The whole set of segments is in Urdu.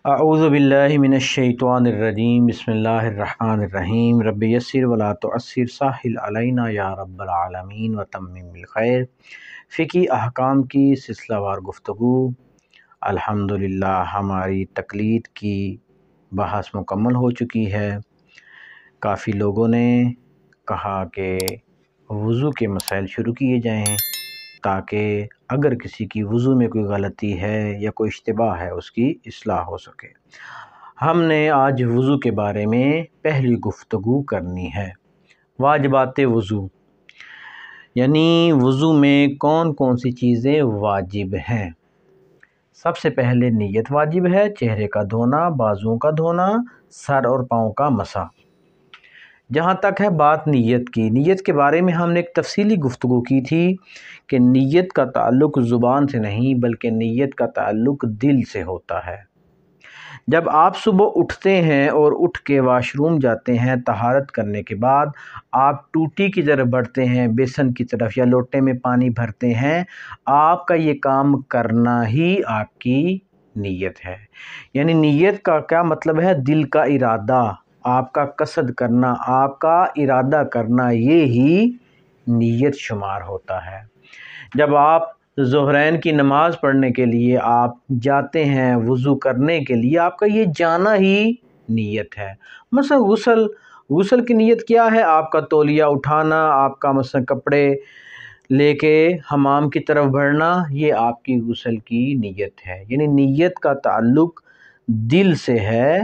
اعوذ باللہ من الشیطان الرجیم بسم اللہ الرحمن الرحیم رب یسر ولا تعسر سہل علینا یا رب العالمین وتمم بالخیر۔ فقہی احکام کی سلسلہ وار گفتگو۔ الحمدللہ ہماری تقلید کی بحث مکمل ہو چکی ہے۔ کافی لوگوں نے کہا کہ وضو کے مسائل شروع کیے جائیں تاکہ اگر کسی کی وضو میں کوئی غلطی ہے یا کوئی اشتباہ ہے اس کی اصلاح ہو سکے۔ ہم نے آج وضو کے بارے میں پہلی گفتگو کرنی ہے۔ واجبات وضو یعنی وضو میں کون کون سی چیزیں واجب ہیں۔ سب سے پہلے نیت واجب ہے، چہرے کا دھونا، بازوؤں کا دھونا، سر اور پاؤں کا مسح۔ جہاں تک ہے بات نیت کی، نیت کے بارے میں ہم نے ایک تفصیلی گفتگو کی تھی کہ نیت کا تعلق زبان سے نہیں بلکہ نیت کا تعلق دل سے ہوتا ہے۔ جب آپ صبح اٹھتے ہیں اور اٹھ کے واش روم جاتے ہیں، طہارت کرنے کے بعد آپ ٹوٹی کی طرف بڑھتے ہیں، بیسن کی طرف یا لوٹے میں پانی بھرتے ہیں، آپ کا یہ کام کرنا ہی آپ کی نیت ہے۔ یعنی نیت کا کیا مطلب ہے؟ دل کا ارادہ، آپ کا قصد کرنا، آپ کا ارادہ کرنا، یہ ہی نیت شمار ہوتا ہے۔ جب آپ ظہرین کی نماز پڑھنے کے لیے آپ جاتے ہیں، وضو کرنے کے لیے، آپ کا یہ جانا ہی نیت ہے۔ مثلا غسل کی نیت کیا ہے؟ آپ کا تولیہ اٹھانا، آپ کا مثلا کپڑے لے کے حمام کی طرف بڑھنا، یہ آپ کی غسل کی نیت ہے۔ یعنی نیت کا تعلق دل سے ہے،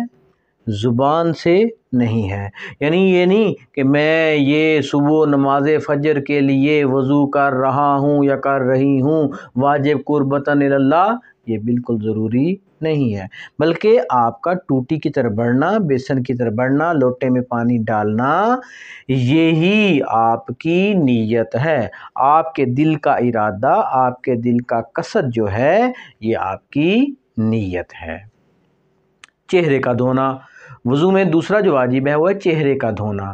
زبان سے نہیں ہے۔ یعنی یہ نہیں کہ میں یہ صبح نماز فجر کے لیے وضو کر رہا ہوں یا کر رہی ہوں واجب قربتاً اللہ، یہ بالکل ضروری نہیں ہے، بلکہ آپ کا ٹوٹی کی طرف بڑھنا، بیسن کی طرف بڑھنا، لوٹے میں پانی ڈالنا، یہی آپ کی نیت ہے۔ آپ کے دل کا ارادہ، آپ کے دل کا قصد جو ہے، یہ آپ کی نیت ہے۔ چہرے کا دھونا، وضو میں دوسرا جو واجب ہے وہ ہے چہرے کا دھونا۔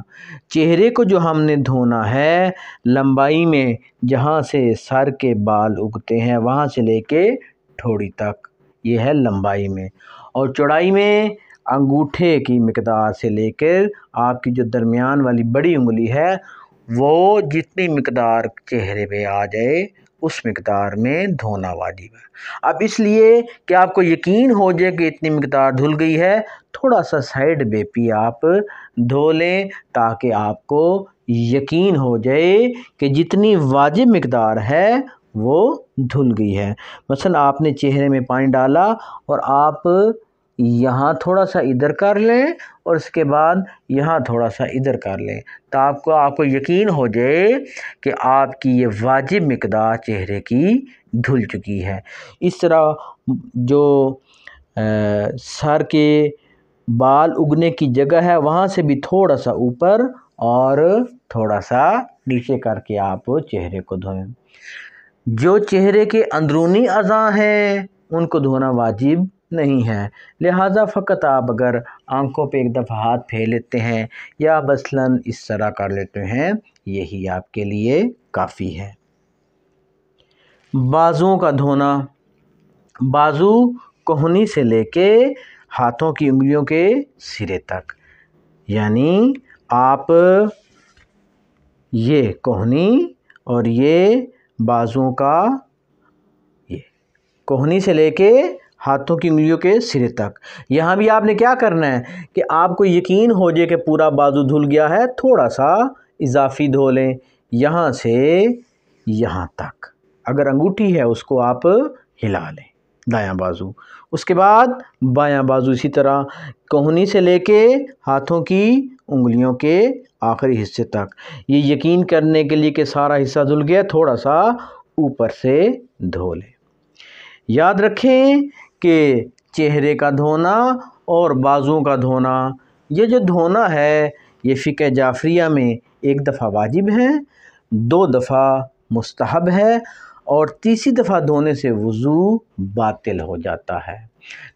چہرے کو جو ہم نے دھونا ہے، لمبائی میں جہاں سے سر کے بال اگتے ہیں وہاں سے لے کے ٹھوڑی تک، یہ ہے لمبائی میں، اور چوڑائی میں انگوٹھے کی مقدار سے لے کر آپ کی جو درمیان والی بڑی انگلی ہے، وہ جتنی مقدار چہرے پہ آ جائے اس مقدار میں دھونا واجب ہے۔ اب اس لیے کہ آپ کو یقین ہو جائے کہ اتنی مقدار دھل گئی ہے، تھوڑا سا سائڈ بے پی آپ دھو لیں تاکہ آپ کو یقین ہو جائے کہ جتنی واجب مقدار ہے وہ دھل گئی ہے۔ مثلا آپ نے چہرے میں پانی ڈالا اور آپ یہاں تھوڑا سا ادھر کر لیں اور اس کے بعد یہاں تھوڑا سا ادھر کر لیں تو آپ کو یقین ہو جائے کہ آپ کی یہ واجب مقدار چہرے کی دھل چکی ہے۔ اس طرح جو سر کے بال اگنے کی جگہ ہے وہاں سے بھی تھوڑا سا اوپر اور تھوڑا سا نیچے کر کے آپ چہرے کو دھوئیں۔ جو چہرے کے اندرونی اعضاء ہیں ان کو دھونا واجب نہیں ہے، لہٰذا فقط آپ اگر آنکھوں پہ ایک دفعہ ہاتھ پھیر لیتے ہیں یا مثلاً اس طرح کر لیتے ہیں، یہی آپ کے لیے کافی ہے۔ بازوؤں کا دھونا، بازو کہنی سے لے کے ہاتھوں کی انگلیوں کے سرے تک، یعنی آپ یہ کہنی اور یہ بازوؤں کا، یہ کہنی سے لے کے ہاتھوں کی انگلیوں کے سرے تک، یہاں بھی آپ نے کیا کرنا ہے کہ آپ کو یقین ہو جائے کہ پورا بازو دھل گیا ہے، تھوڑا سا اضافی دھو لیں یہاں سے یہاں تک، اگر انگوٹھی ہے اس کو آپ ہلا لیں، دایاں بازو۔ اس کے بعد بایاں بازو اسی طرح کہنی سے لے کے ہاتھوں کی انگلیوں کے آخری حصے تک، یہ یقین کرنے کے لیے کہ سارا حصہ دھل گیا، تھوڑا سا اوپر سے دھو لیں۔ یاد رکھیں کہ چہرے کا دھونا اور بازوؤں کا دھونا، یہ جو دھونا ہے یہ فقہ جعفریہ میں ایک دفعہ واجب ہے، 2 دفعہ مستحب ہے، اور تیسری دفعہ دھونے سے وضو باطل ہو جاتا ہے۔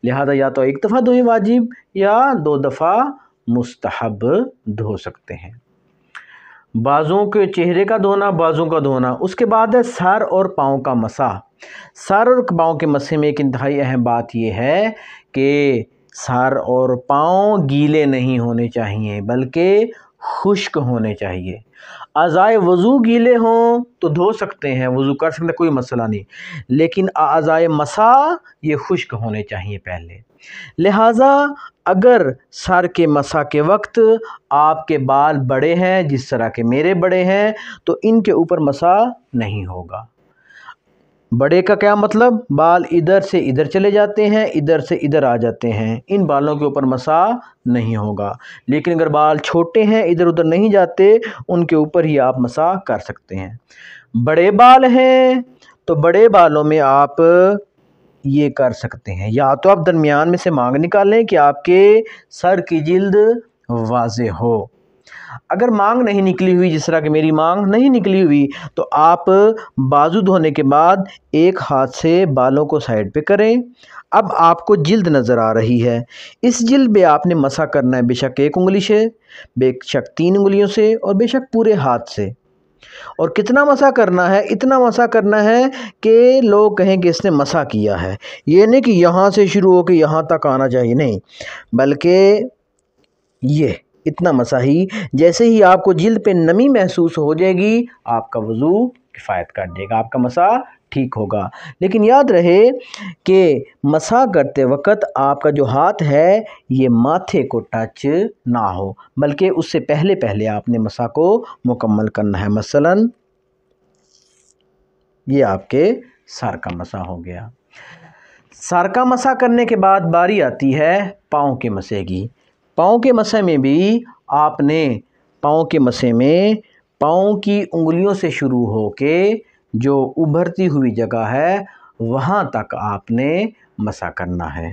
لہذا یا تو 1 دفعہ دھوئیں واجب یا 2 دفعہ مستحب دھو سکتے ہیں۔ بازوؤں کے چہرے کا دھونا، بازوؤں کا دھونا۔ اس کے بعد ہے سر اور پاؤں کا مسح۔ سر اور پاؤں کے مسح میں ایک انتہائی اہم بات یہ ہے کہ سر اور پاؤں گیلے نہیں ہونے چاہیے بلکہ خشک ہونے چاہیے۔ اعضائے وضو گیلے ہوں تو دھو سکتے ہیں، وضو کر سکتے ہیں، کوئی مسئلہ نہیں، لیکن اعضائے مسح یہ خشک ہونے چاہیے پہلے۔ لہٰذا اگر سر کے مسح کے وقت آپ کے بال بڑے ہیں جس طرح کہ میرے بڑے ہیں تو ان کے اوپر مسح نہیں ہوگا۔ بڑے کا کیا مطلب؟ بال ادھر سے ادھر چلے جاتے ہیں، ادھر سے ادھر آ جاتے ہیں، ان بالوں کے اوپر مسح نہیں ہوگا۔ لیکن اگر بال چھوٹے ہیں، ادھر ادھر نہیں جاتے، ان کے اوپر ہی آپ مسح کر سکتے ہیں۔ بڑے بال ہیں تو بڑے بالوں میں آپ یہ کر سکتے ہیں، یا تو آپ درمیان میں سے مانگ نکالیں کہ آپ کے سر کی جلد واضح ہو۔ اگر مانگ نہیں نکلی ہوئی، جس طرح کہ میری مانگ نہیں نکلی ہوئی، تو آپ بازو دھونے کے بعد ایک ہاتھ سے بالوں کو سائڈ پہ کریں۔ اب آپ کو جلد نظر آ رہی ہے، اس جلد پہ آپ نے مسح کرنا ہے، بے شک ایک انگلی سے، بے شک 3 انگلیوں سے، اور بے شک پورے ہاتھ سے۔ اور کتنا مسح کرنا ہے؟ اتنا مسح کرنا ہے کہ لوگ کہیں کہ اس نے مسح کیا ہے، یہ نہیں کہ یہاں سے شروع ہو کے یہاں تک آنا چاہیے، نہیں، بلکہ یہ اتنا مسح ہی، جیسے ہی آپ کو جلد پہ نمی محسوس ہو جائے گی آپ کا وضو کفایت کر دے گا، آپ کا مسح ٹھیک ہوگا۔ لیکن یاد رہے کہ مسح کرتے وقت آپ کا جو ہاتھ ہے یہ ماتھے کو ٹچ نہ ہو، بلکہ اس سے پہلے آپ نے مسح کو مکمل کرنا ہے۔ مثلا یہ آپ کے سر کا مسح ہو گیا۔ سر کا مسح کرنے کے بعد باری آتی ہے پاؤں کے مسح کی۔ پاؤں کے مسح میں بھی آپ نے پاؤں کی انگلیوں سے شروع ہو کے جو ابھرتی ہوئی جگہ ہے وہاں تک آپ نے مسح کرنا ہے۔